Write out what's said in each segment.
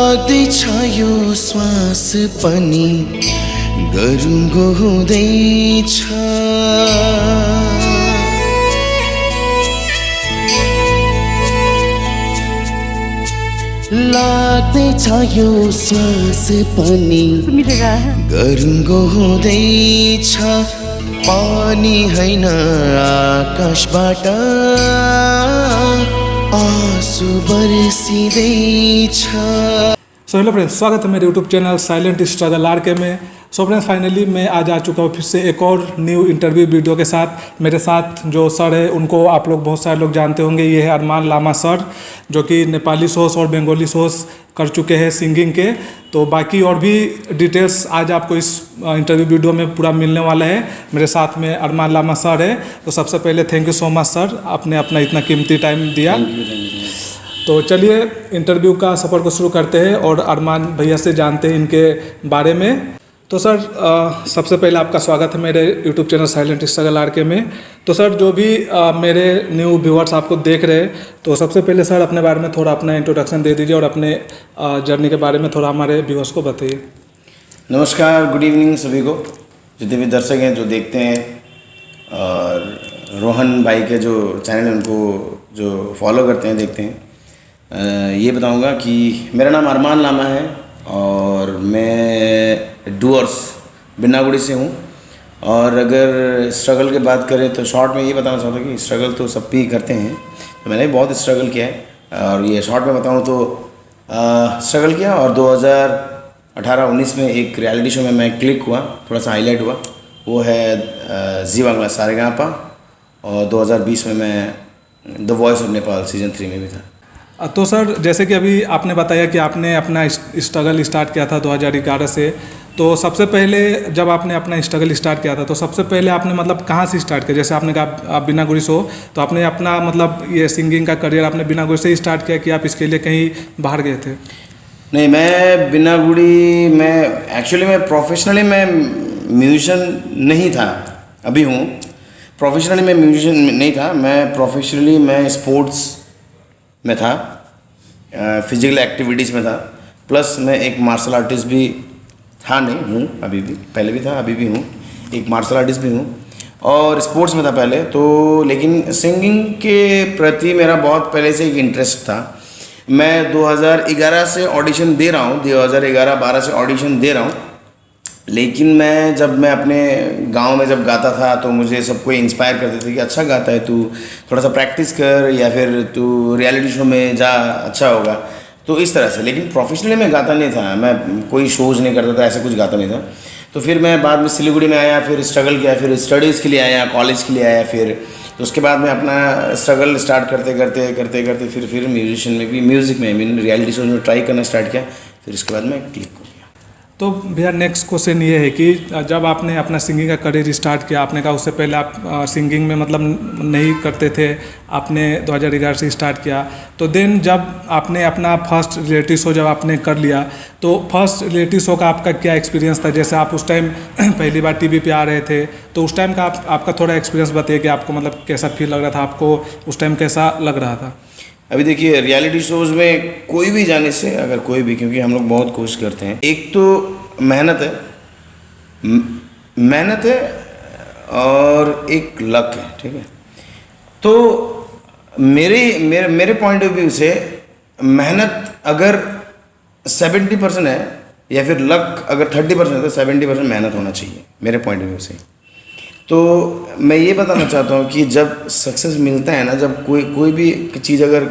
लाग्दैछ यो श्वास पनि गरुङ्गो हुँदैछ। लाग्दैछ यो श्वास पनि गरुङ्गो हुँदैछ। पानी हैन आकाशबाट आँसु बरसिँदैछ। सो हेलो फ्रेंड्स, स्वागत है मेरे YouTube channel silent struggle RK में। सो फ्रेंड्स, फाइनली मैं आज आ चुका हूँ फिर से एक और न्यू इंटरव्यू वीडियो के साथ। मेरे साथ जो सर है उनको आप लोग बहुत सारे लोग जानते होंगे। ये है अरमान लामा सर, जो कि नेपाली शोज और बंगाली शोज कर चुके हैं सिंगिंग के। तो बाकी और भी डिटेल्स आज आपको इस इंटरव्यू वीडियो में पूरा मिलने वाला है। मेरे साथ में अरमान लामा सर है। तो सबसे पहले thank you so much sir, आपने अपना इतना कीमती टाइम दिया। तो चलिए इंटरव्यू का सफ़र को शुरू करते हैं और अरमान भैया से जानते हैं इनके बारे में। तो सर सबसे पहले आपका स्वागत है मेरे YouTube channel silent struggle RK में। तो सर जो भी मेरे न्यू व्यूअर्स आपको देख रहे हैं, तो सबसे पहले सर अपने बारे में थोड़ा अपना इंट्रोडक्शन दे दीजिए और अपने जर्नी के बारे में थोड़ा हमारे व्यूअर्स को बताइए। नमस्कार, गुड इवनिंग सभी को, जितने भी दर्शक हैं जो देखते हैं, और रोहन भाई के जो चैनल है उनको जो फॉलो करते हैं देखते हैं। ये बताऊंगा कि मेरा नाम अरमान लामा है और मैं डूअर्स बिन्नागुड़ी से हूँ। और अगर स्ट्रगल की बात करें तो शॉर्ट में ये बताना चाहता हूँ कि स्ट्रगल तो सब भी करते हैं, तो मैंने बहुत स्ट्रगल किया है। और ये शॉर्ट में बताऊँ तो स्ट्रगल किया और 2018-19 में एक रियलिटी शो में मैं क्लिक हुआ, थोड़ा सा हाईलाइट हुआ। वो है जी बांग्ला सारेगामा। और 2020 में मैं the voice of Nepal season 3 में भी था। तो सर जैसे कि अभी आपने बताया कि आपने अपना स्ट्रगल स्टार्ट किया था 2011 से, तो सबसे पहले जब आपने अपना स्ट्रगल स्टार्ट किया था तो सबसे पहले आपने मतलब कहाँ से स्टार्ट किया? जैसे आपने कहा आप बिन्नागुड़ी से हो, तो आपने अपना मतलब ये सिंगिंग का करियर आपने बिन्नागुड़ी से ही स्टार्ट किया कि आप इसके लिए कहीं बाहर गए थे? नहीं, मैं बिन्नागुड़ी में एक्चुअली मैं प्रोफेशनली मैं म्यूजिशियन नहीं था, अभी हूँ। प्रोफेशनली मैं म्यूजिशियन नहीं था, मैं प्रोफेशनली मैं स्पोर्ट्स में था, फिजिकल एक्टिविटीज़ में था, प्लस मैं एक मार्शल आर्टिस्ट भी था, नहीं हूँ अभी भी, पहले भी था अभी भी हूँ, एक मार्शल आर्टिस्ट भी हूँ और स्पोर्ट्स में था पहले तो। लेकिन सिंगिंग के प्रति मेरा बहुत पहले से एक इंटरेस्ट था। मैं 2011 से ऑडिशन दे रहा हूँ, 2011-12 से ऑडिशन दे रहा हूँ। लेकिन मैं अपने गांव में जब गाता था तो मुझे सब कोई इंस्पायर करते थे कि अच्छा गाता है तू, थोड़ा सा प्रैक्टिस कर या फिर तू रियलिटी शो में जा, अच्छा होगा। तो इस तरह से, लेकिन प्रोफेशनली मैं गाता नहीं था, मैं कोई शोज़ नहीं करता था, ऐसा कुछ गाता नहीं था। तो फिर मैं बाद में सिलीगुड़ी में आया, फिर स्ट्रगल किया, फिर स्टडीज़ के लिए आया, कॉलेज के लिए आया। फिर तो उसके बाद में अपना स्ट्रगल स्टार्ट करते फिर म्यूजिशियन में भी, म्यूज़िक में मीन रियलिटी शोज में ट्राई करना स्टार्ट किया। फिर इसके बाद मैं क्लिक हो गया। तो भैया नेक्स्ट क्वेश्चन ये है कि जब आपने अपना सिंगिंग का करियर स्टार्ट किया, आपने कहा उससे पहले आप सिंगिंग में मतलब नहीं करते थे, आपने 2011 से स्टार्ट किया। तो देन जब आपने अपना फर्स्ट रियलिटी शो जब आपने कर लिया, तो फर्स्ट रियलिटी शो का आपका क्या एक्सपीरियंस था? जैसे आप उस टाइम पहली बार टीवी पे आ रहे थे, तो उस टाइम का आपका थोड़ा एक्सपीरियंस बताइए कि आपको मतलब कैसा फील लग रहा था, आपको उस टाइम कैसा लग रहा था? अभी देखिए, रियलिटी शोज़ में कोई भी जाने से, अगर कोई भी, क्योंकि हम लोग बहुत कोशिश करते हैं, एक तो मेहनत है और एक लक है, ठीक है। तो मेरे पॉइंट ऑफ व्यू से मेहनत अगर 70% है या फिर लक अगर 30% है तो 70% मेहनत होना चाहिए मेरे पॉइंट ऑफ व्यू से। तो मैं ये बताना चाहता हूँ कि जब सक्सेस मिलता है ना, जब कोई भी चीज़, अगर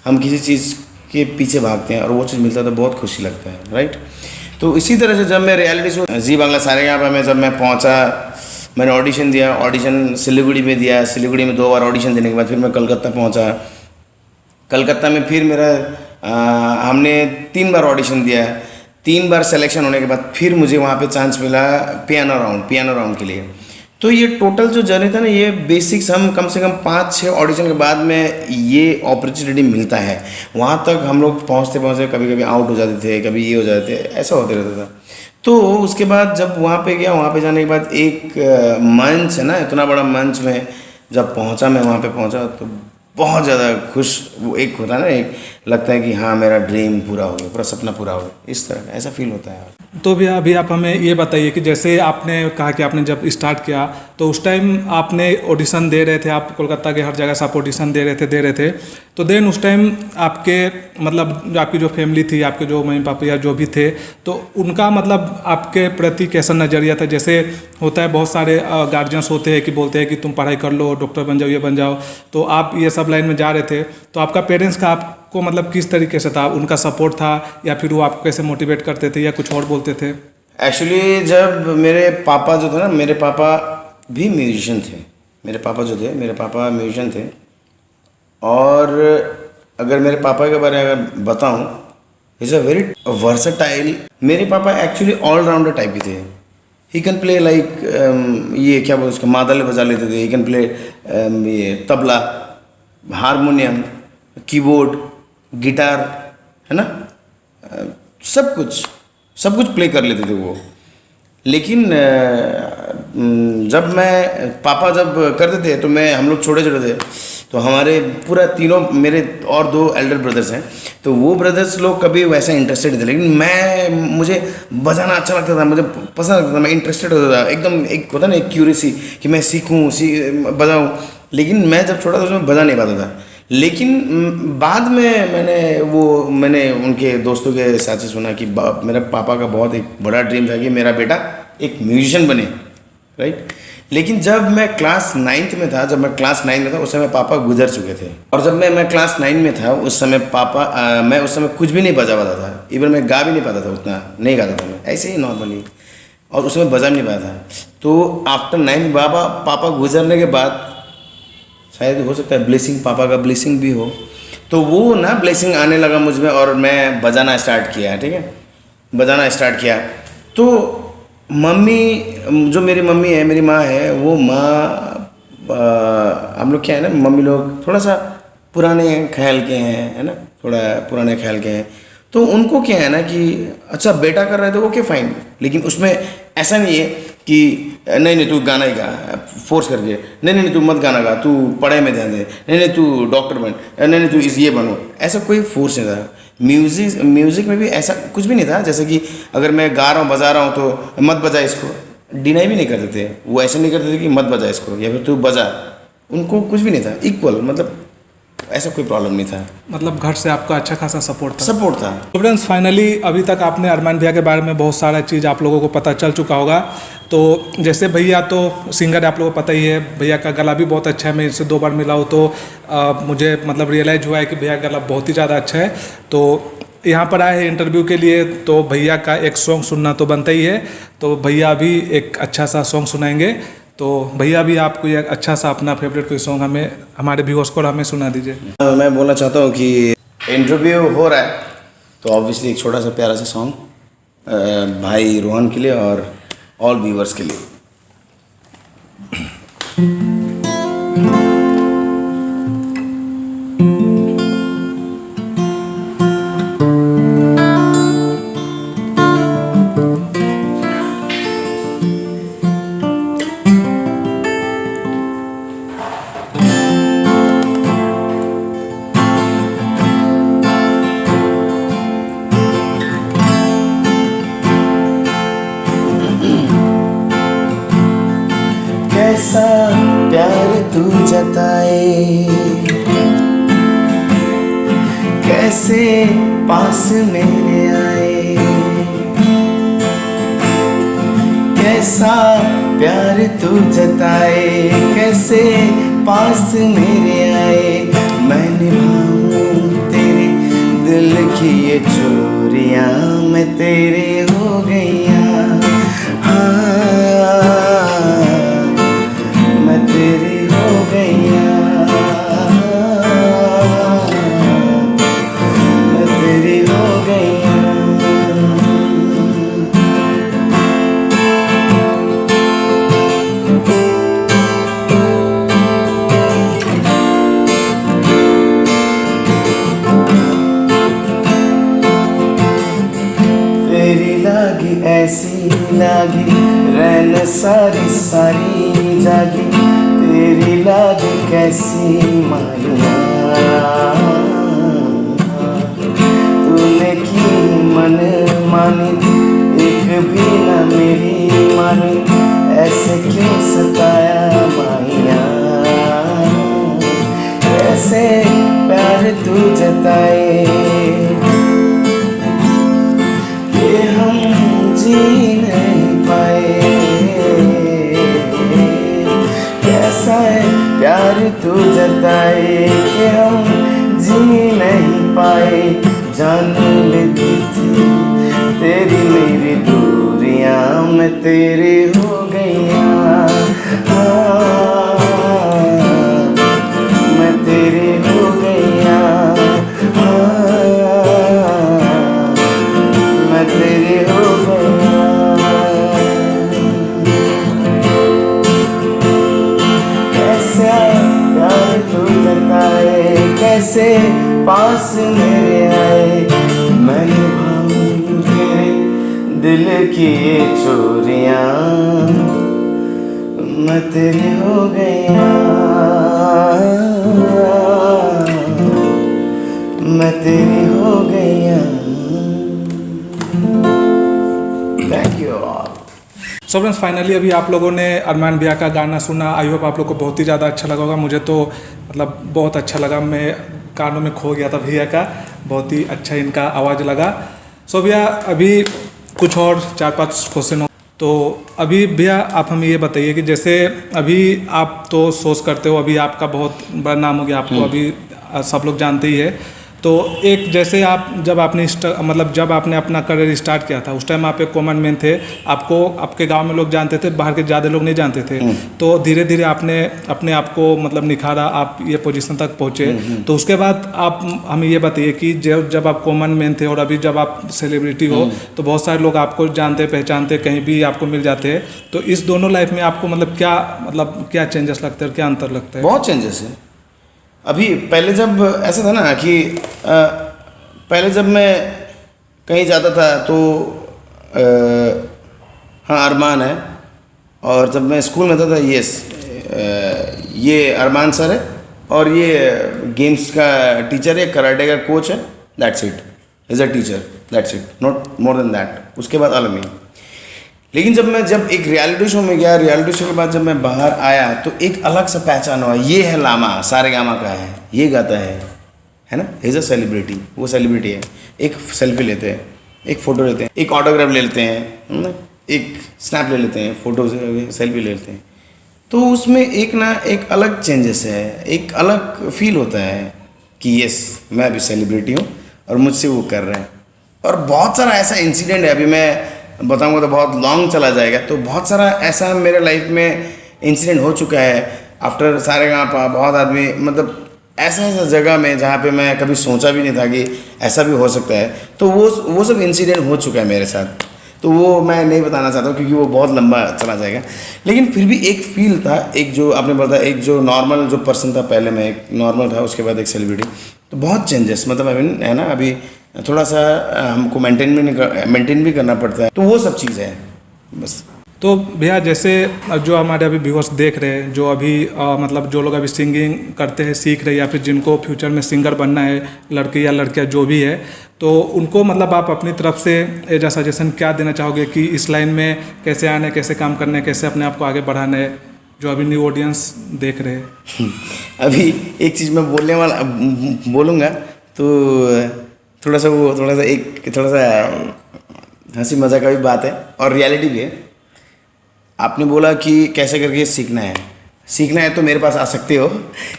हम किसी चीज़ के पीछे भागते हैं और वो चीज़ मिलता है तो बहुत खुशी लगता है, राइट। तो इसी तरह से जब मैं रियलिटी शो जी बांग्ला सारेगामा में जब मैं पहुँचा, मैंने ऑडिशन दिया, ऑडिशन सिलीगुड़ी में दिया, सिलीगुड़ी में 2 बार ऑडिशन देने के बाद फिर मैं कलकत्ता पहुँचा। कलकत्ता में फिर हमने 3 बार ऑडिशन दिया, 3 बार सिलेक्शन होने के बाद फिर मुझे वहाँ पे चांस मिला पियानो राउंड के लिए। तो ये टोटल जो जर्नी था ना, ये बेसिक्स हम कम से कम 5-6 ऑडिशन के बाद में ये अपॉर्चुनिटी मिलता है। वहाँ तक हम लोग पहुँचते कभी कभी आउट हो जाते थे, कभी ये हो जाते थे, ऐसा होते रहता था। तो उसके बाद जब वहाँ पे गया, वहाँ पे जाने के बाद एक मंच है ना, इतना बड़ा मंच में जब पहुँचा, मैं वहाँ पे पहुँचा तो बहुत ज़्यादा खुश, वो एक होता है ना, एक लगता है कि हाँ मेरा ड्रीम पूरा हो गया, पूरा सपना पूरा हो गया, इस तरह का ऐसा फील होता है। तो भैया अभी आप हमें ये बताइए कि जैसे आपने कहा कि आपने जब स्टार्ट किया तो उस टाइम आपने ऑडिशन दे रहे थे, आप कोलकाता के हर जगह से आप ऑडिशन दे रहे थे। तो देन उस टाइम आपके मतलब जो आपकी जो फैमिली थी, आपके जो मम्मी पापा या जो भी थे, तो उनका मतलब आपके प्रति कैसा नज़रिया था? जैसे होता है बहुत सारे गार्जियंस होते हैं कि बोलते हैं कि तुम पढ़ाई कर लो, डॉक्टर बन जाओ, ये बन जाओ, तो आप ये सब लाइन में जा रहे थे, तो आपका पेरेंट्स का आपको मतलब किस तरीके से था? उनका सपोर्ट था या फिर वो आपको कैसे मोटिवेट करते थे या कुछ और बोलते थे? एक्चुअली जब मेरे पापा जो थे ना, मेरे पापा भी म्यूजिशियन थे। मेरे पापा म्यूजिशियन थे। और अगर मेरे पापा के बारे में अगर बताऊं, इज़ अ वेरी वर्सेटाइल। मेरे पापा एक्चुअली ऑलराउंडर टाइप ही थे। ही कैन प्ले लाइक ये क्या बोलते उसका, मादल बजा लेते थे। ही कैन प्ले ये तबला, हारमोनियम, कीबोर्ड, गिटार, है ना, सब कुछ प्ले कर लेते थे वो। लेकिन जब पापा जब करते थे तो हम लोग छोटे थे, तो हमारे पूरा तीनों, मेरे और 2 एल्डर ब्रदर्स हैं, तो वो ब्रदर्स लोग कभी वैसा इंटरेस्टेड थे। लेकिन मुझे बजाना अच्छा लगता था, मुझे पसंद लगता था, मैं इंटरेस्टेड होता था एकदम। एक होता ना एक क्यूरियसी कि मैं सीखूं, बजाऊं। लेकिन मैं जब छोटा था उसमें बजा नहीं पाता था। लेकिन बाद में मैंने उनके दोस्तों के साथ से सुना कि मेरे पापा का बहुत एक बड़ा ड्रीम था कि मेरा बेटा एक म्यूजिशियन बने, राइट। लेकिन जब मैं क्लास 9th में था, उस समय पापा गुजर चुके थे। और जब मैं क्लास 9 में था उस समय मैं उस समय कुछ भी नहीं बजा पाता था। इवन मैं गा भी नहीं पाता था, उतना नहीं गाता था मैं, ऐसे ही नॉर्मली। और उसमें बजा भी नहीं पाता था। तो आफ्टर 9 पापा गुजरने के बाद शायद हो सकता है ब्लेसिंग, पापा का ब्लेसिंग भी हो, तो वो ना ब्लेसिंग आने लगा मुझ में और मैं बजाना स्टार्ट किया, ठीक है, बजाना स्टार्ट किया। तो मम्मी, जो मेरी मम्मी है, मेरी माँ है, वो हम लोग क्या है ना, मम्मी लोग थोड़ा सा पुराने ख्याल के हैं, है ना, थोड़ा पुराने ख्याल के हैं। तो उनको क्या है ना कि अच्छा बेटा कर रहा है तो ओके फाइन, लेकिन उसमें ऐसा नहीं है कि नहीं तू गाना ही गा फोर्स करके, नहीं तू मत गाना गा, तू पढ़ाई में ध्यान दे, नहीं तू डॉक्टर बन, नहीं तू ये बनो, ऐसा कोई फोर्स नहीं था। म्यूज़िक में भी ऐसा कुछ भी नहीं था। जैसे कि अगर मैं गा रहा हूँ, बजा रहा हूँ, तो मत बजा इसको, डिनाई भी नहीं करते थे वो, ऐसे नहीं करते थे कि मत बजा इसको या फिर तू बजा, उनको कुछ भी नहीं था, इक्वल, मतलब ऐसा कोई प्रॉब्लम नहीं था। मतलब घर से आपका अच्छा खासा सपोर्ट था। तो फ्रेंड्स फाइनली अभी तक आपने अरमान भैया के बारे में बहुत सारा चीज़ आप लोगों को पता चल चुका होगा। तो जैसे भैया तो सिंगर आप लोगों को पता ही है, भैया का गला भी बहुत अच्छा है। मैं इनसे 2 बार मिला हूँ तो मुझे मतलब रियलाइज़ हुआ है कि भैया का गला बहुत ही ज़्यादा अच्छा है। तो यहाँ पर आए हैं इंटरव्यू के लिए, तो भैया का एक सॉन्ग सुनना तो बनता ही है। तो भैया भी एक अच्छा सा सॉन्ग सुनाएंगे। तो भैया भी आप कोई अच्छा सा अपना फेवरेट कोई सॉन्ग हमारे व्यूअर्स को हमें सुना दीजिए। मैं बोलना चाहता हूँ कि इंटरव्यू हो रहा है तो ऑब्वियसली एक छोटा सा प्यारा सा सॉन्ग भाई रोहन के लिए और ऑल व्यूअर्स के लिए। कैसा प्यार तू जताए, कैसे पास मेरे आए, कैसा प्यार तू जताए, कैसे पास मेरे आए। मैं निभाऊं तेरे दिल की ये चोरियां, मैं तेरे हो गईया, हाँ तेरी हो गईया, मैं तेरी हो गईया। तेरी लागी ऐसी लागी, रैन सारी सारी जागी, तेरी लाग कैसी मालूम तूने की मन मानी एक भी न मेरी मानी, ऐसे क्यों सताया माहिया, कैसे प्यार तू जताए कि हम जी नहीं पाए, कैसा है प्यार तू जताए कि हम जी नहीं पाए। जान लेती थी तेरी मेरी दूरियां, मैं तेरी हो गईया, मैं तेरी हो गईया, मैं तेरी हो गईया। कैसे प्यार तू जताए, कैसे पास मेरे आए, मैं निभाऊं तेरे दिल की ये चोरियां, मैं तेरी हो गईया, मैं तेरी हो गईया। Thank you all. So friends finally अभी आप लोगों ने अरमान भैया का गाना सुना। आई होप आप लोग को बहुत ही ज़्यादा अच्छा लगा होगा। मुझे तो मतलब बहुत अच्छा लगा, मैं कानों में खो गया था भैया का, बहुत ही अच्छा इनका आवाज़ लगा। सो भैया अभी कुछ और 4-5 क्वेश्चन हो, तो अभी भैया आप हमें ये बताइए कि जैसे अभी आप तो सोच करते हो, अभी आपका बहुत बड़ा नाम हो गया, आपको अभी सब लोग जानते ही है। तो एक जैसे आप जब आपने मतलब जब आपने अपना करियर स्टार्ट किया था, उस टाइम आप एक कॉमन मैन थे, आपको आपके गांव में लोग जानते थे, बाहर के ज़्यादा लोग नहीं जानते थे। तो धीरे धीरे आपने अपने आप को मतलब निखारा, आप ये पोजीशन तक पहुँचे। तो उसके बाद आप हमें ये बताइए कि जब आप कॉमन मैन थे और अभी जब आप सेलिब्रिटी हो, तो बहुत सारे लोग आपको जानते पहचानते, कहीं भी आपको मिल जाते हैं। तो इस दोनों लाइफ में आपको मतलब क्या चेंजेस लगते हैं, क्या अंतर लगता है? बहुत चेंजेस है। अभी पहले जब ऐसा था ना कि पहले जब मैं कहीं जाता था तो हाँ अरमान है, और जब मैं स्कूल में था यस ये अरमान सर है, और ये गेम्स का टीचर है, कराटे का कोच है, that's it, is a teacher, that's it, not more than that. उसके बाद अलग नहीं। लेकिन जब एक रियलिटी शो में गया, रियलिटी शो के बाद जब मैं बाहर आया तो एक अलग सा पहचान हुआ, ये है लामा, सारेगामा का है, ये गाता है ना, इज़ अ सेलिब्रिटी, वो सेलिब्रिटी है। एक सेल्फी लेते हैं, एक फ़ोटो लेते हैं, एक ऑटोग्राफ ले लेते हैं, है ना, एक स्नैप ले लेते हैं, फ़ोटो सेल्फी ले लेते हैं। तो उसमें एक अलग चेंजेस है, एक अलग फील होता है कि यस मैं अभी सेलिब्रिटी हूँ और मुझसे वो कर रहे हैं। और बहुत सारा ऐसा इंसिडेंट है, अभी मैं बताऊंगा तो बहुत लॉन्ग चला जाएगा। तो बहुत सारा ऐसा मेरे लाइफ में इंसिडेंट हो चुका है आफ्टर सारेगामा। बहुत आदमी मतलब ऐसा जगह में जहाँ पे मैं कभी सोचा भी नहीं था कि ऐसा भी हो सकता है, तो वो सब इंसिडेंट हो चुका है मेरे साथ। तो वो मैं नहीं बताना चाहता हूँ क्योंकि वो बहुत लंबा चला जाएगा। लेकिन फिर भी एक फील था, एक जो आपने बताया, एक जो नॉर्मल जो पर्सन था, पहले मैं एक नॉर्मल था, उसके बाद एक सेलिब्रिटी। तो बहुत चेंजेस मतलब है ना, अभी थोड़ा सा हमको मेंटेन भी करना पड़ता है। तो वो सब चीज़ है बस। तो भैया जैसे जो हमारे अभी व्यूअर्स देख रहे हैं, जो अभी मतलब जो लोग अभी सिंगिंग करते हैं, सीख रहे हैं, या फिर जिनको फ्यूचर में सिंगर बनना है, लड़के या लड़कियां जो भी है, तो उनको मतलब आप अपनी तरफ से एज अ सजेशन क्या देना चाहोगे कि इस लाइन में कैसे आना है, कैसे काम करना है, कैसे अपने आप को आगे बढ़ाना है, जो अभी न्यू ऑडियंस देख रहे हैं? अभी एक चीज़ मैं बोलूँगा तो थोड़ा सा हंसी मजाक का भी बात है और रियलिटी भी है। आपने बोला कि कैसे करके सीखना है तो मेरे पास आ सकते हो,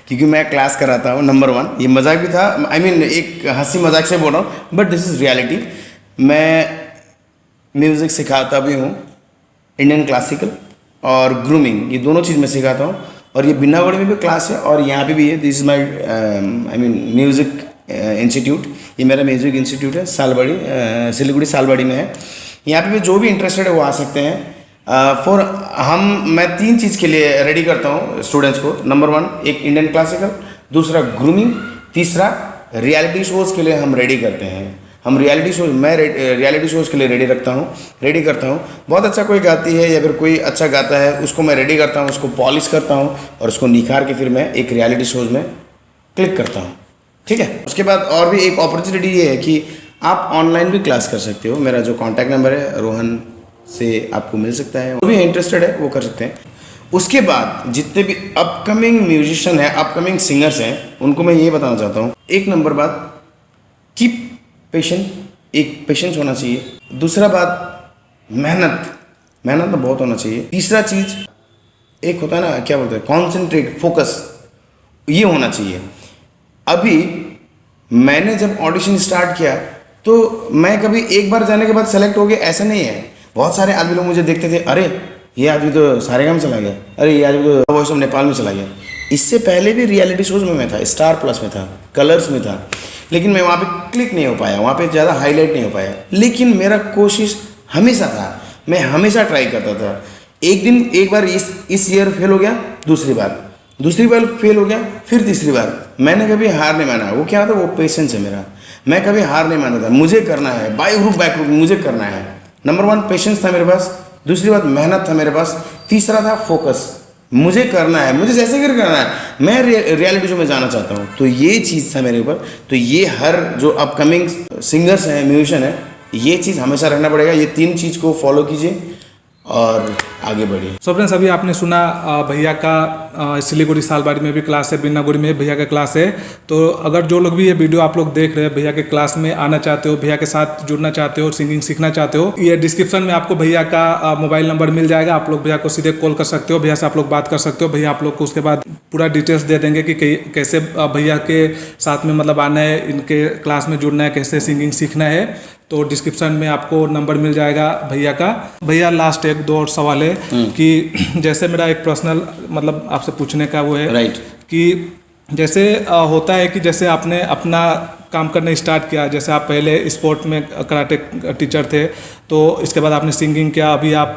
क्योंकि मैं क्लास कराता हूँ, नंबर 1। ये मजाक भी था, I mean, एक हंसी मजाक से बोल रहा हूँ, बट दिस इज़ रियलिटी। मैं म्यूज़िक सिखाता भी हूँ, इंडियन क्लासिकल और ग्रूमिंग, ये दोनों चीज़ मैं सिखाता हूँ। और ये बिन्नागढ़ में भी क्लास है और यहाँ पे भी है। This is my music institute. ये मेरा म्यूज़िक इंस्टीट्यूट है, सालबाड़ी, सिलीगुड़ी सालबाड़ी में है। यहाँ पे भी जो भी इंटरेस्टेड है वो आ सकते हैं। मैं 3 चीज़ के लिए रेडी करता हूँ स्टूडेंट्स को। नंबर 1 एक इंडियन क्लासिकल, दूसरा ग्रूमिंग, तीसरा रियलिटी शोज़ के लिए हम रेडी करते हैं। मैं रियलिटी शोज़ के लिए रेडी करता हूँ। बहुत अच्छा कोई गाती है या फिर कोई अच्छा गाता है, उसको मैं रेडी करता हूँ, उसको पॉलिश करता हूँ और उसको निखार के फिर मैं एक रियलिटी शोज़ में क्लिक करता हूँ। ठीक है। उसके बाद और भी एक अपॉर्चुनिटी ये है कि आप ऑनलाइन भी क्लास कर सकते हो। मेरा जो कॉन्टैक्ट नंबर है रोहन से आपको मिल सकता है, वो भी इंटरेस्टेड है वो कर सकते हैं। उसके बाद जितने भी अपकमिंग म्यूजिशियन हैं, अपकमिंग सिंगर्स हैं, उनको मैं ये बताना चाहता हूँ, एक नंबर बात, कीप पेशेंट, एक पेशेंस होना चाहिए। दूसरा बात, मेहनत तो बहुत होना चाहिए। तीसरा चीज़ एक होता है ना, क्या बोलते हैं, कॉन्सेंट्रेट, फोकस, ये होना चाहिए। अभी मैंने जब ऑडिशन स्टार्ट किया तो मैं कभी एक बार जाने के बाद सेलेक्ट हो गया ऐसा नहीं है। बहुत सारे आदमी लोग मुझे देखते थे, अरे ये आदमी तो सारेगामा में चला गया, अरे ये आदमी तो वॉइस ऑफ नेपाल में चला गया। इससे पहले भी रियलिटी शोज में मैं था, स्टार प्लस में था, कलर्स में था, लेकिन मैं वहाँ पे क्लिक नहीं हो पाया, वहाँ पे ज़्यादा हाईलाइट नहीं हो पाया। लेकिन मेरा कोशिश हमेशा था, मैं हमेशा ट्राई करता था। एक बार इस ईयर फेल हो गया, दूसरी बार फेल हो गया, फिर तीसरी बार। मैंने कभी हार नहीं माना। वो क्या था, वो पेशेंस है मेरा। मैं कभी हार नहीं माना था, मुझे करना है, बाय ग्रुप बैक ग्रुप मुझे करना है। नंबर 1 पेशेंस था मेरे पास, दूसरी बात मेहनत था मेरे पास, तीसरा था फोकस, मुझे करना है, मुझे जैसे कर करना है, मैं रियलिटी शो में जाना चाहता हूँ। तो ये चीज़ था मेरे ऊपर। तो ये हर जो अपकमिंग सिंगर्स हैं, म्यूजिशियन है, ये चीज़ हमेशा रखना पड़ेगा। ये 3 चीज़ को फॉलो कीजिए और आगे बढ़िए। सो फ्रेंड्स, अभी आपने सुना भैया का सिलीगुड़ी सालबाड़ी में भी क्लास है, बिन्नागुड़ी में भैया का क्लास है। तो अगर जो लोग भी ये वीडियो आप लोग देख रहे हैं, भैया के क्लास में आना चाहते हो, भैया के साथ जुड़ना चाहते हो, सिंगिंग सीखना चाहते हो, ये डिस्क्रिप्शन में आपको भैया का मोबाइल नंबर मिल जाएगा। आप लोग भैया को सीधे कॉल कर सकते हो, भैया से आप लोग बात कर सकते हो। भैया आप लोग को उसके बाद पूरा डिटेल्स दे देंगे कि कैसे भैया के साथ में मतलब आना है, इनके क्लास में जुड़ना है, कैसे सिंगिंग सीखना है। तो डिस्क्रिप्शन में आपको नंबर मिल जाएगा भैया का। भैया लास्ट 1-2 और सवाल है कि जैसे मेरा एक पर्सनल मतलब आपसे पूछने का वो है, राइट, कि जैसे होता है कि जैसे आपने अपना काम करना स्टार्ट किया, जैसे आप पहले स्पोर्ट में कराटे टीचर थे, तो इसके बाद आपने सिंगिंग किया, अभी आप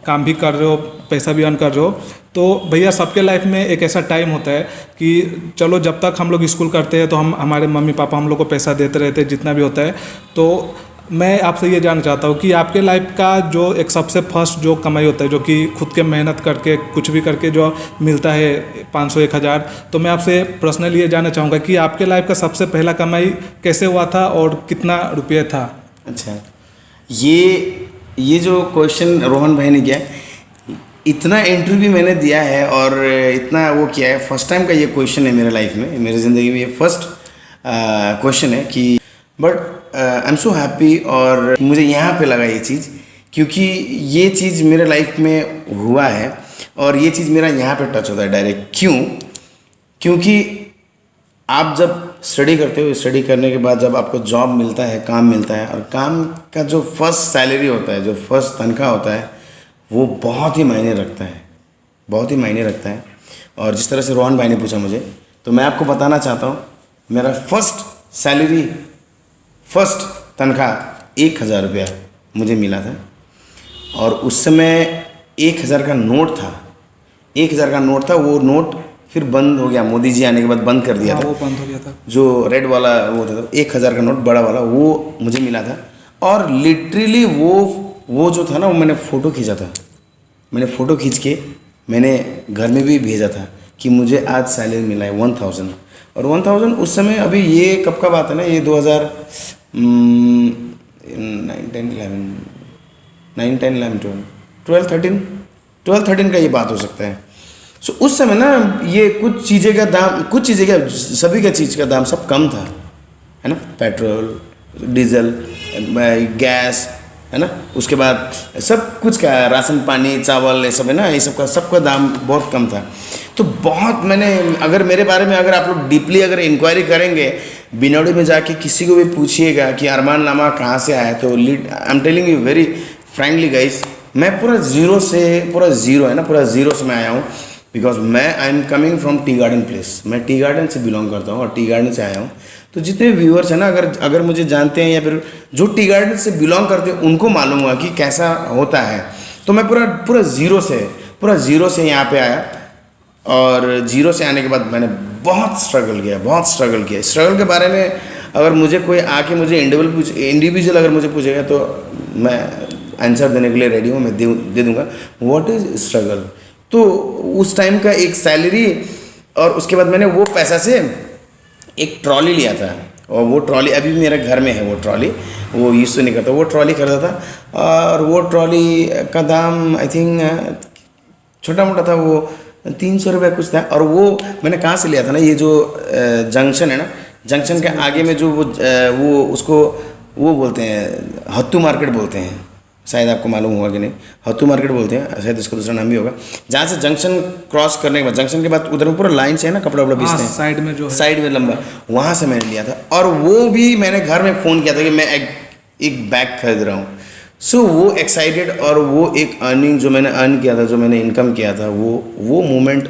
काम भी कर रहे हो, पैसा भी अर्न कर रहे हो। तो भैया सबके लाइफ में एक ऐसा टाइम होता है कि चलो जब तक हम लोग स्कूल करते हैं तो हमारे मम्मी पापा हम लोग को पैसा देते रहते हैं जितना भी होता है। तो मैं आपसे ये जानना चाहता हूँ कि आपके लाइफ का जो एक सबसे फर्स्ट जो कमाई होता है, जो कि खुद के मेहनत करके कुछ भी करके जो मिलता है 500-1000, तो मैं आपसे पर्सनली ये जानना चाहूँगा कि आपके लाइफ का सबसे पहला कमाई कैसे हुआ था और कितना रुपये था? अच्छा, ये जो क्वेश्चन रोहन भाई ने किया, इतना इंटरव्यू मैंने दिया है और इतना वो किया है, फर्स्ट टाइम का ये क्वेश्चन है मेरे लाइफ में, मेरी ज़िंदगी में ये फर्स्ट क्वेश्चन है कि but I am so happy. और मुझे यहाँ पे लगा ये चीज़, क्योंकि ये चीज़ मेरे लाइफ में हुआ है और ये चीज़ मेरा यहाँ पे टच होता है डायरेक्ट। क्योंकि आप जब स्टडी करते हो, स्टडी करने के बाद जब आपको जॉब मिलता है, काम मिलता है, और काम का जो फर्स्ट सैलरी होता है, जो फर्स्ट तनख्वाह होता है, वो बहुत ही मायने रखता है, बहुत ही मायने रखता है। और जिस तरह से रोहन भाई ने पूछा मुझे, तो मैं आपको बताना चाहता हूँ, मेरा फर्स्ट सैलरी, फर्स्ट तनख्वाह 1000 रुपया मुझे मिला था। और उस समय 1000 का नोट था, 1000 का नोट था। वो नोट फिर बंद हो गया, मोदी जी आने के बाद बंद कर दिया था। वो बंद हो गया था, जो रेड वाला वो था, 1000 का नोट बड़ा वाला, वो मुझे मिला था। और लिटरली वो जो था ना, वो मैंने फ़ोटो खींचा था। मैंने फ़ोटो खींच के मैंने घर में भी भेजा था कि मुझे आज सैलरी मिला है 1000। और 1000 उस समय, अभी ये कब का बात है ना, ये 2012-13 का ये बात हो सकता है। सो उस समय ना, ये कुछ चीज़ें का दाम, सभी का चीज़ का दाम सब कम था, है ना। पेट्रोल, डीजल, गैस, है ना। उसके बाद सब कुछ का, राशन पानी, चावल, ये सब है ना, ये सबका दाम बहुत कम था। तो बहुत मैंने, अगर मेरे बारे में अगर आप लोग डीपली अगर इंक्वायरी करेंगे, बिनौड़ी में जाके किसी को भी पूछिएगा कि अरमान लामा कहाँ से आया, तो I am telling you very frankly guys, मैं पूरा ज़ीरो से मैं आया हूँ। Because I am coming from tea garden place, मैं टी गार्डन से बिलोंग करता हूँ और टी गार्डन से आया हूँ। तो जितने व्यूअर्स हैं ना, अगर मुझे जानते हैं या फिर जो टी गार्डन से बिलोंग करते हैं, उनको मालूम हुआ कि कैसा होता है। तो मैं पूरा ज़ीरो से यहाँ पे आया। और ज़ीरो से आने के बाद मैंने बहुत स्ट्रगल किया। स्ट्रगल के बारे में अगर मुझे कोई आके मुझे इंडिविजुअल अगर मुझे पूछेगा, तो मैं आंसर देने के लिए रेडी हूँ, मैं दे दूँगा व्हाट इज़ स्ट्रगल। तो उस टाइम का एक सैलरी, और उसके बाद मैंने वो पैसा से एक ट्रॉली लिया था, और वो ट्रॉली अभी भी मेरे घर में है। वो ट्रॉली वो यूज़ तो नहीं करता, वो ट्रॉली खरीदा था। और वो ट्रॉली का दाम आई थिंक छोटा मोटा था, वो 300 रुपये कुछ था। और वो मैंने कहाँ से लिया था ना, ये जो जंक्शन है ना, जंक्शन के आगे में जो वो उसको वो बोलते हैं हत्तू मार्केट बोलते हैं, शायद आपको मालूम होगा कि नहीं, हत्तू मार्केट बोलते हैं शायद, इसका दूसरा नाम भी होगा। जहाँ से जंक्शन क्रॉस करने के बाद, जंक्शन के बाद उधर पूरा लाइन से है ना, कपड़ा वपड़ा बेचते हैं साइड में, जो साइड में लंबा, वहाँ से मैंने लिया था। और वो भी मैंने घर में फ़ोन किया था कि मैं एक बैग खरीद रहा हूँ। सो वो एक्साइटेड, और वो एक अर्निंग जो मैंने अर्न किया था, जो मैंने इनकम किया था, वो मोमेंट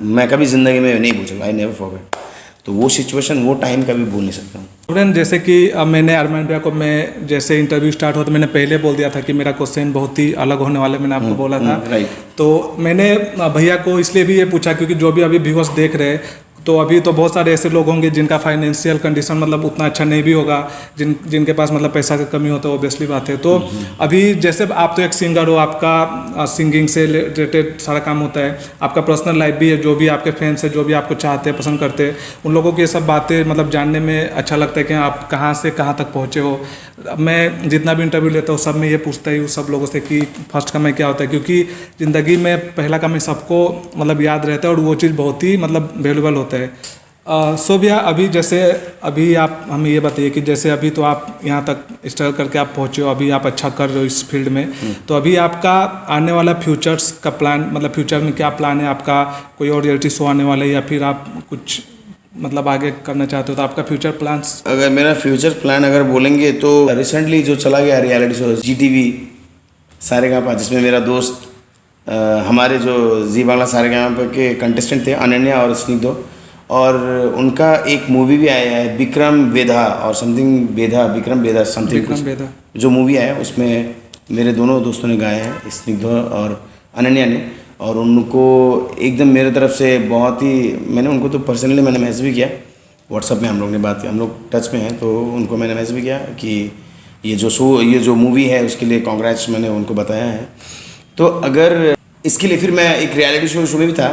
मैं कभी ज़िंदगी में नहीं भूल सकता, आई नेवर फॉरगेट। तो वो सिचुएशन, वो टाइम कभी भूल नहीं सकता हूँ। स्टूडेंट, जैसे कि मैंने अरमान भैया को, मैं जैसे इंटरव्यू स्टार्ट हुआ तो मैंने पहले बोल दिया था कि मेरा क्वेश्चन बहुत ही अलग होने वाला है, मैंने आपको बोला था। राइट। तो मैंने भैया को इसलिए भी ये पूछा क्योंकि जो भी अभी व्यूअर्स देख रहे हैं, तो अभी तो बहुत सारे ऐसे लोग होंगे जिनका फाइनेंशियल कंडीशन मतलब उतना अच्छा नहीं भी होगा, जिनके पास मतलब पैसा की कमी होता है, ऑब्वियसली बात है। तो अभी जैसे आप तो एक सिंगर हो, आपका सिंगिंग से रिलेटेड सारा काम होता है, आपका पर्सनल लाइफ भी है, जो भी आपके फैंस है, जो भी आपको चाहते हैं, पसंद करते हैं, उन लोगों की ये सब बातें मतलब जानने में अच्छा लगता है कि आप कहाँ से कहाँ तक पहुँचे हो। मैं जितना भी इंटरव्यू लेता हूँ सब में ये पूछता ही हूँ सब लोगों से कि फर्स्ट कमाई क्या होता है, क्योंकि ज़िंदगी में पहला कमाई सबको मतलब याद रहता है, और वो चीज़ बहुत ही मतलब वैल्यूबल होता है। सो भैया, अभी जैसे अभी आप हमें ये बताइए कि जैसे अभी तो आप यहाँ तक स्ट्रगल करके आप पहुँचे हो, अभी आप अच्छा कर रहे हो इस फील्ड में, तो अभी आपका आने वाला फ्यूचर्स का प्लान, मतलब फ्यूचर में क्या प्लान है आपका? कोई और रियलिटी शो आने वाला है, या फिर आप कुछ मतलब आगे करना चाहते हो, तो आपका फ्यूचर प्लान्स? अगर मेरा फ्यूचर प्लान अगर बोलेंगे तो रिसेंटली जो चला गया रियलिटी शो GTV सारेगामा, जिसमें मेरा दोस्त हमारे जो जी बांग्ला सारेगामा के कंटेस्टेंट थे अनन्या और स्निग्धो, और उनका एक मूवी भी आया है विक्रम वेधा और समथिंग वेधा, विक्रम वेधा समथिंग, जो मूवी आया है उसमें मेरे दोनों दोस्तों ने गाया है, स्निग्धो और अनन्या ने। और उनको एकदम मेरे तरफ से बहुत ही, मैंने उनको तो पर्सनली मैंने मैसेज भी किया, व्हाट्सएप में हम लोग ने बात की, हम लोग टच में हैं, तो उनको मैंने मैसेज भी किया कि ये जो मूवी है उसके लिए कांग्रेट्स मैंने उनको बताया है। तो अगर इसके लिए फिर मैं एक रियलिटी शो में भी था,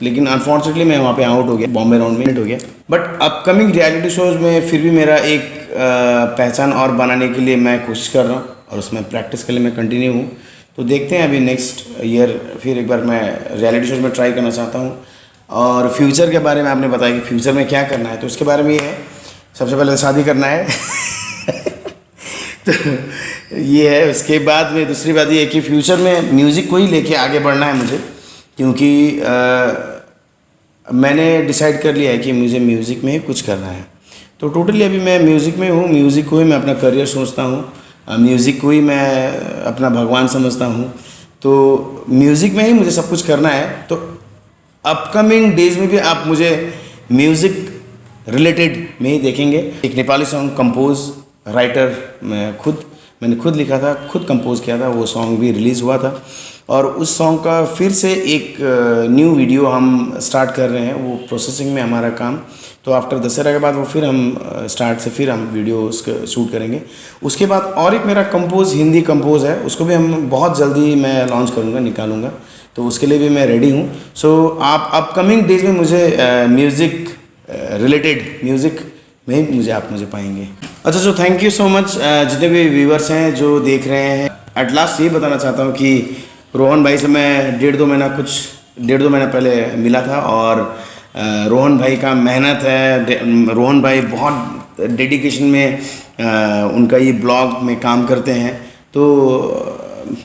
लेकिन अनफॉर्चुनेटली मैं वहाँ पे आउट हो गया, बॉम्बे राउंड में हो गया। बट अपकमिंग रियलिटी शोज़ में फिर भी मेरा एक पहचान और बनाने के लिए मैं कोशिश कर रहा हूँ, और उसमें प्रैक्टिस के लिए मैं कंटिन्यू हूँ। तो देखते हैं अभी नेक्स्ट ईयर फिर एक बार मैं रियलिटी शोज़ में ट्राई करना चाहता हूँ। और फ्यूचर के बारे में आपने बताया कि फ्यूचर में क्या करना है, तो उसके बारे में ये है, सबसे पहले शादी करना है तो ये है। उसके बाद में दूसरी बात ये है कि फ्यूचर में म्यूज़िक को ही लेके आगे बढ़ना है मुझे, क्योंकि मैंने डिसाइड कर लिया है कि मुझे म्यूज़िक में ही कुछ करना है। तो टोटली अभी मैं म्यूज़िक में हूँ, म्यूज़िक को ही मैं अपना करियर सोचता हूँ, म्यूज़िक को ही मैं अपना भगवान समझता हूँ। तो म्यूज़िक में ही मुझे सब कुछ करना है। तो अपकमिंग डेज में भी आप मुझे म्यूज़िक रिलेटेड में ही देखेंगे। एक नेपाली सॉन्ग कंपोज राइटर मैंने खुद लिखा था, खुद कंपोज किया था, वो सॉन्ग भी रिलीज़ हुआ था। और उस सॉन्ग का फिर से एक न्यू वीडियो हम स्टार्ट कर रहे हैं, वो प्रोसेसिंग में हमारा काम। तो आफ्टर दशहरा के बाद वो फिर हम स्टार्ट से फिर हम वीडियो उसका शूट करेंगे। उसके बाद और एक मेरा हिंदी कंपोज है, उसको भी हम बहुत जल्दी मैं लॉन्च करूँगा, निकालूंगा। तो उसके लिए भी मैं रेडी हूँ। सो आप अपकमिंग डेज में मुझे म्यूज़िक रिलेटेड म्यूज़िक में मुझे पाएंगे। अच्छा, so thank you so much जितने भी व्यूवर्स हैं जो देख रहे हैं। एट लास्ट ये बताना चाहता हूँ कि रोहन भाई से मैं डेढ़ दो महीना पहले मिला था, और रोहन भाई का मेहनत है, रोहन भाई बहुत डेडिकेशन में उनका ये ब्लॉग में काम करते हैं। तो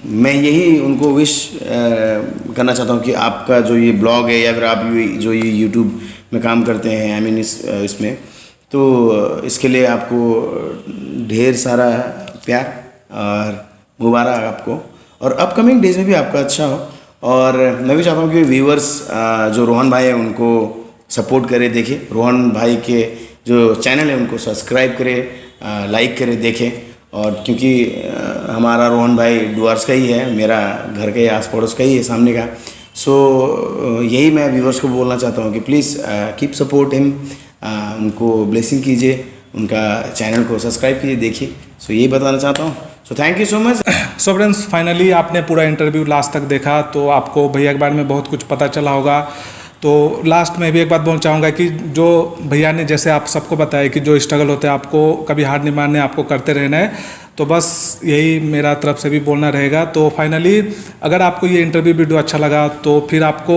मैं यही उनको विश करना चाहता हूँ कि आपका जो ये ब्लॉग है, या फिर आप जो ये यूट्यूब में काम करते हैं, आई मीन इसमें, तो इसके लिए आपको ढेर सारा प्यार और मुबारक आपको, और अपकमिंग डेज में भी आपका अच्छा हो। और मैं भी चाहता हूँ कि व्यूवर्स जो रोहन भाई है उनको सपोर्ट करे, देखें रोहन भाई के जो चैनल है उनको सब्सक्राइब करे, लाइक करे, देखें। और क्योंकि हमारा रोहन भाई डुअर्स का ही है, मेरा घर के आस पड़ोस का ही है, सामने का। सो यही मैं व्यूवर्स को बोलना चाहता हूँ कि प्लीज़ कीप सपोर्ट हिम, उनको ब्लेसिंग कीजिए, उनका चैनल को सब्सक्राइब कीजिए, देखिए। सो यही बताना चाहता हूँ। So thank you so much. So friends, finally आपने पूरा इंटरव्यू लास्ट तक देखा, तो आपको भैया के बारे में बहुत कुछ पता चला होगा। तो लास्ट में भी एक बात बोलना चाहूँगा कि जो भैया ने जैसे आप सबको बताया कि जो स्ट्रगल होते हैं आपको कभी हार नहीं मानने, आपको करते रहना है, तो बस यही मेरा तरफ से भी बोलना रहेगा। तो फाइनली अगर आपको ये इंटरव्यू वीडियो अच्छा लगा तो फिर आपको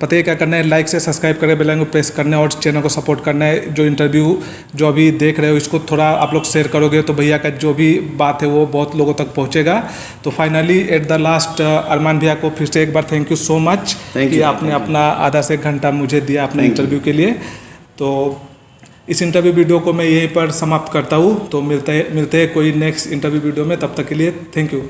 पता है क्या करना है, लाइक से सब्सक्राइब करके बेल आइकन को प्रेस करना है और चैनल को सपोर्ट करना है। जो इंटरव्यू जो अभी देख रहे हो इसको थोड़ा आप लोग शेयर करोगे तो भैया का जो भी बात है वो बहुत लोगों तक पहुँचेगा। तो फाइनली एट द लास्ट अरमान भैया को फिर से एक बार थैंक यू सो मच कि आपने अपना आधा से 1 घंटा मुझे दिया अपने इंटरव्यू के लिए। तो इस इंटरव्यू वीडियो को मैं यहीं पर समाप्त करता हूँ। तो मिलते हैं कोई नेक्स्ट इंटरव्यू वीडियो में, तब तक के लिए थैंक यू।